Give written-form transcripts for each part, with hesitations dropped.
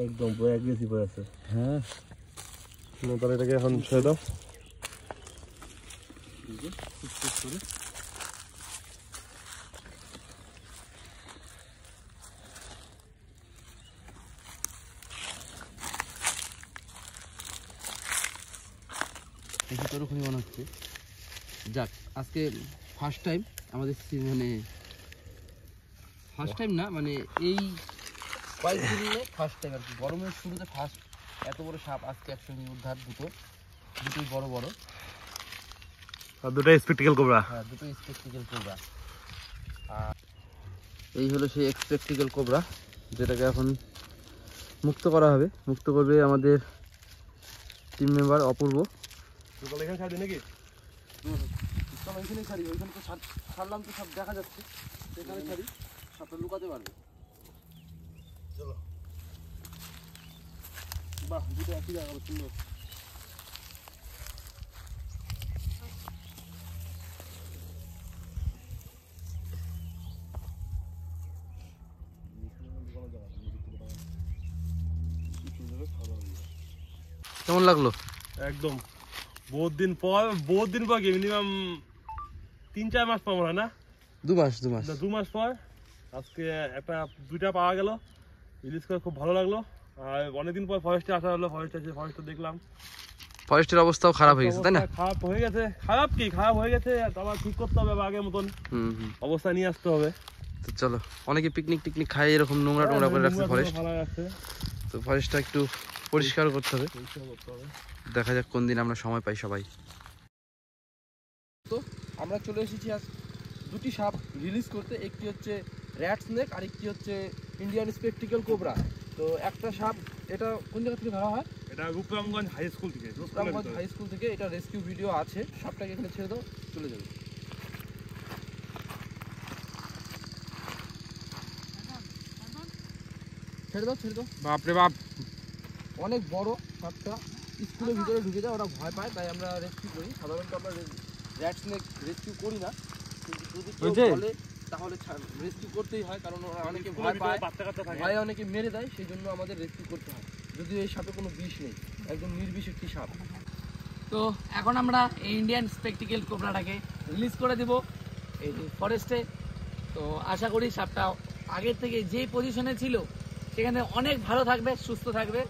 একদম পুরো অ্যাগ্রেসিভ হয়ে আছে। হ্যাঁ তাহলে এটাকে এখন ছেড়ে দাও। ওরকমই মনে হচ্ছে। যাক আজকে ফার্স্ট টাইম আমাদের মানে ফার্স্ট টাইম না মানে এই কয়েকদিনে ফার্স্ট টাইম আর কি, গরমের শুরুতে ফার্স্ট এত বড় সাপ আজকে একসঙ্গে উদ্ধার। দুটোই বড় বড়, আর দুটো স্পেকটিক্যাল কোবরা। হ্যাঁ দুটো স্পেকটিক্যাল কোবরা। আর এই হলো সেই স্পেকটিক্যাল কোবরা যেটাকে এখন মুক্ত করা হবে। মুক্ত করবে আমাদের টিম মেম্বার অপূর্ব। এখানে ছাড়বি নাকি? চলো ওইখানেই ছাড়ি, ওইখানে তো ছাড়লাম তো সব দেখা যাচ্ছে, সেখানে ছাড়ি, সাপটা লুকাতে পারবে। চলো। বাহ দুটো একই জায়গা, সুন্দর। কেমন লাগলো? একদম বহুত দিন পর কি মিনিমাম 3-4 মাস পর না? 2 মাস 2 মাস পর আজকে দুইটা পাওয়া গেল। রিলিজ করে খুব ভালো লাগলো। আর অনেকদিন পর ফরেস্টে আসা হলো, ফরেস্টে দেখলাম। ফরেস্টের অবস্থাও খারাপ হয়ে গেছে তাই না? খারাপ হয়ে গেছে। খারাপ হয়ে গেছে, আবার ঠিক করতে হবে, আগের মতন অবস্থা নিয়ে আসতে হবে। তো চলো, অনেকে পিকনিক খায় এরকম নোংরা টোংরা করে রাখছে ফরেস্ট, তো ফরেস্টটা একটু পরিষ্কার করতে হবে। দেখা যাক কোন দিন আমরা সময় পাই সবাই। তো আমরা চলে এসেছি আজ দুটি সাপ রিলিজ করতে, একটি হচ্ছে র্যাট স্নেক আর একটি হচ্ছে ইন্ডিয়ান স্পেকটিক্যাল কোবরা। তো একটা সাপ, এটা কোন জায়গা থেকে ধরা হয়? এটা রূপরামগঞ্জ হাই স্কুল থেকে। রূপরামগঞ্জ হাই স্কুল থেকে এটা রেস্কিউ ভিডিও আছে। সাপটাকে এখানে ছেড়ে দাও, চলে যাবে। ছেড়ে দাও। বাপরে বাপ, অনেক বড় সাপটা, স্কুলের ভিতরে ঢুকে যায়, ওরা ভয় পায়, তাই আমরা রেস্কিউ করি। সাধারণত আমরা র্যাট স্নেক রেস্কিউ করি না, কিন্তু যদি কেউ বলে তাহলে রেস্কিউ করতেই হয়, কারণ ওরা অনেকে ভয় পায়, ভয়ে অনেকে মেরে দেয়, সেই জন্য আমাদের রেস্কিউ করতে হয়। যদিও এই সাপে কোনো বিষ নেই, একদম নির্বিষ একটি সাপ। তো এখন আমরা এই ইন্ডিয়ান স্পেকটিক্যাল কোবরাটাকে রিলিজ করে দেব এই ফরেস্টে। তো আশা করি সাপটা আগের থেকে যেই পজিশনে ছিল সেখানে অনেক ভালো থাকবে, সুস্থ থাকবে,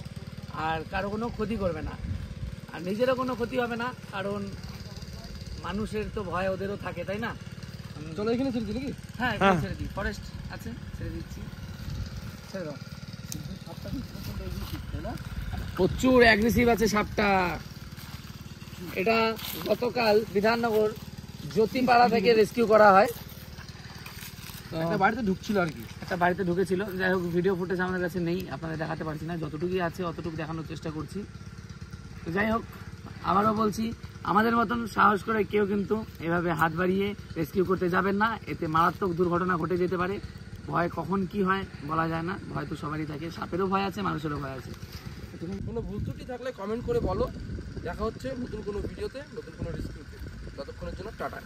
আর কারো কোনো ক্ষতি করবে না, আর নিজেরও কোনো ক্ষতি হবে না, কারণ মানুষের তো ভয় ওদেরও থাকে, তাই না? চলো এখানে ছেড়ে দিই নাকি? হ্যাঁ এখানে ছেড়ে দিই, ফরেস্ট আছে, ছেড়ে দিচ্ছি। ছেড়ে দাও। প্রচুর অ্যাগ্রেসিভ আছে সাপটা। এটা গতকাল বিধাননগর জ্যোতিপাড়া থেকে রেস্কিউ করা হয়। একটা বাড়িতে ঢুকছিল আর কি, একটা বাড়িতে ঢুকেছিল। যাই হোক, ভিডিও ফুটেজ আমাদের কাছে নেই, আপনাদের দেখাতে পারছি না, যতটুকুই আছে অতটুকু দেখানোর চেষ্টা করছি। তো যাই হোক, আবারও বলছি, আমাদের মতন সাহস করে কেউ কিন্তু এভাবে হাত বাড়িয়ে রেস্কিউ করতে যাবেন না, এতে মারাত্মক দুর্ঘটনা ঘটে যেতে পারে। ভয় কখন কি হয় বলা যায় না, ভয় তো সবারই থাকে, সাপেরও ভয় আছে, মানুষেরও ভয় আছে। কোনো ভুল ত্রুটি থাকলে কমেন্ট করে বলো। দেখা হচ্ছে নতুন কোনো ভিডিওতে, নতুন কোনো রেস্কিউতে। ততক্ষণের জন্য টাটা।